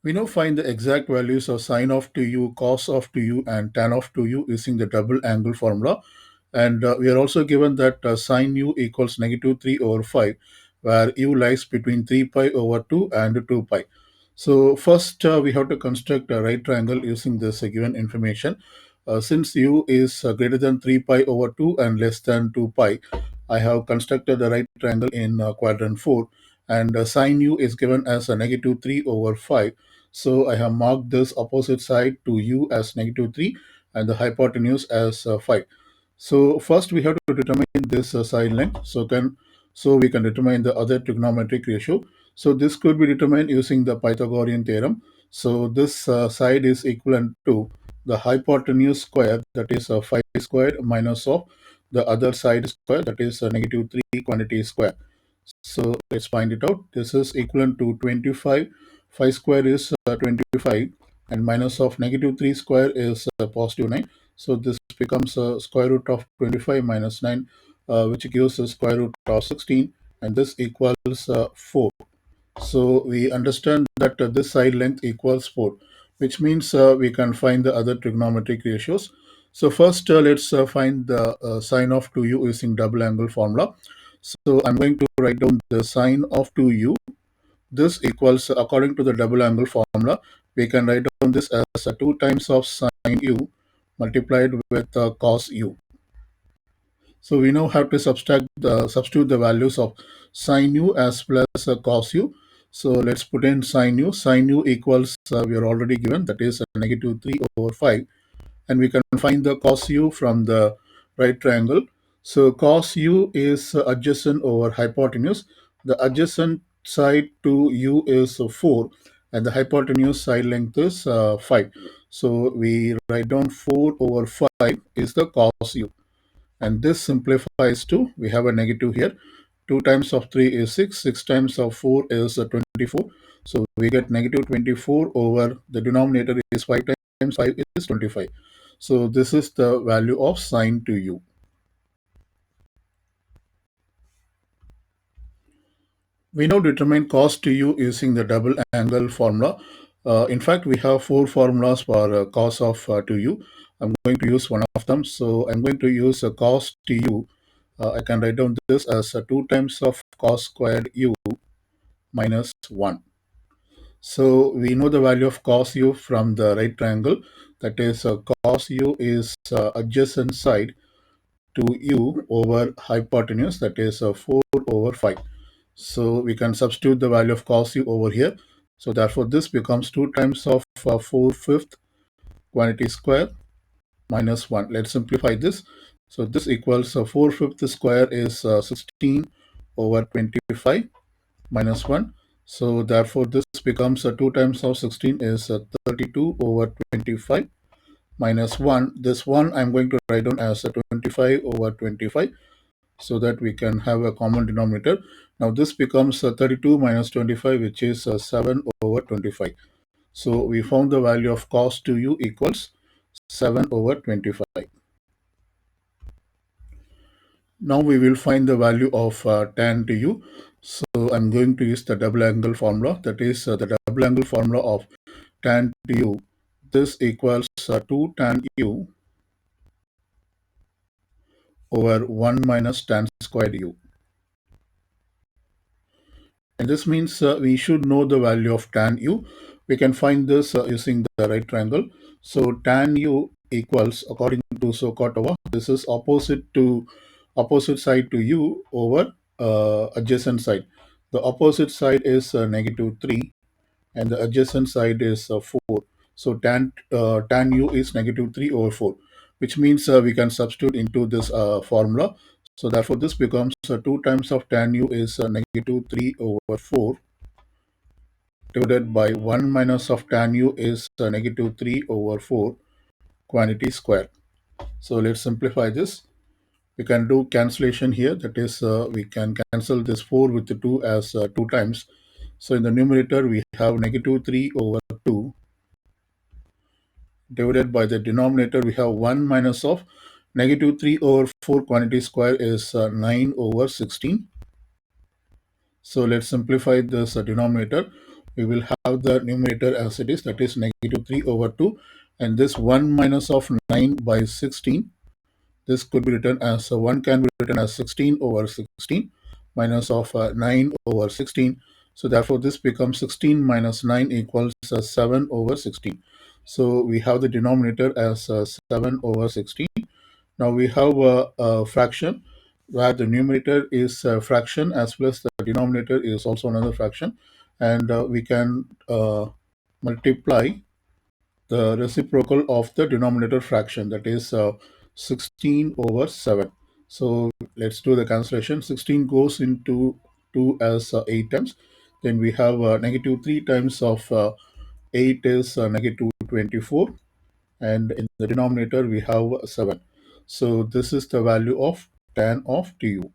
We now find the exact values of sine of 2u, cos of 2u, and tan of 2u using the double angle formula. And we are also given that sine u equals negative 3 over 5, where u lies between 3 pi over 2 and 2 pi. So first we have to construct a right triangle using this given information. Since u is greater than 3 pi over 2 and less than 2 pi, I have constructed the right triangle in quadrant 4, and sine u is given as a negative 3 over 5. So I have marked this opposite side to u as negative 3 and the hypotenuse as 5. So first we have to determine this side length. So we can determine the other trigonometric ratio. So this could be determined using the Pythagorean theorem. So this side is equivalent to the hypotenuse square, that is 5 squared, minus of the other side square, that is negative 3 quantity square. So let's find it out. This is equivalent to 25. 5 square is 25, and minus of negative 3 square is positive 9. So this becomes square root of 25 minus 9, which gives a square root of 16, and this equals 4. So we understand that this side length equals 4, which means we can find the other trigonometric ratios. So first let's find the sine of 2u using double angle formula. So I'm going to write down the sine of 2u. This equals, according to the double angle formula, we can write down this as 2 times of sine u multiplied with cos u. So we now have to substitute the values of sine u as well as cos u. So let's put in sine u. Sine u equals, we are already given, that is negative 3 over 5. And we can find the cos u from the right triangle. So cos u is adjacent over hypotenuse. The adjacent side to u is 4, and the hypotenuse side length is 5. So we write down 4 over 5 is the cos u. And this simplifies to, we have a negative here. 2 times of 3 is 6. 6 times of 4 is 24. So we get negative 24 over the denominator is 5 times 5 is 25. So this is the value of sine to u. We now determine cos to u using the double angle formula. In fact, we have 4 formulas for cos of to u. I'm going to use one of them. So I'm going to use cos to u. I can write down this as 2 times of cos squared u minus 1. So we know the value of cos u from the right triangle. That is cos u is adjacent side to u over hypotenuse, that is 4 over 5. So we can substitute the value of cos u over here. So therefore this becomes 2 times of 4/5 quantity square minus 1. Let's simplify this. So this equals 4/5 square is 16 over 25 minus 1. So therefore this becomes 2 times of 16 is 32 over 25 minus 1. This 1 I'm going to write down as 25 over 25, so that we can have a common denominator. Now this becomes 32 minus 25, which is 7 over 25. So we found the value of cos to u equals 7 over 25. Now we will find the value of tan to u. So I'm going to use the double angle formula. That is the double angle formula of tan to u. This equals 2 tan u over 1 minus tan squared u. And this means we should know the value of tan u. We can find this using the right triangle. So tan u equals, according to Sokotowa, this is opposite side to u over adjacent side. The opposite side is negative 3, and the adjacent side is 4. So tan u is negative 3 over 4, which means we can substitute into this formula. So therefore this becomes 2 times of tan u is negative 3 over 4 divided by 1 minus of tan u is negative 3 over 4 quantity square. So let's simplify this. We can do cancellation here. That is, we can cancel this 4 with the 2 as 2 times. So in the numerator, we have negative 3 over 2 divided by the denominator. We have 1 minus of negative 3 over 4 quantity square is 9 over 16. So let's simplify this denominator. we will have the numerator as it is, that is negative 3 over 2, and this 1 minus of 9 by 16, this could be written as 1 can be written as 16 over 16 minus of 9 over 16. So therefore this becomes 16 minus 9 equals 7 over 16. So we have the denominator as 7 over 16. Now we have a fraction where the numerator is a fraction as well as the denominator is also another fraction, and we can multiply the reciprocal of the denominator fraction, that is 16 over 7. So let's do the cancellation. 16 goes into 2 as 8 times. Then we have negative 3 times of 8 is negative 24, and in the denominator we have 7. So this is the value of tan of du.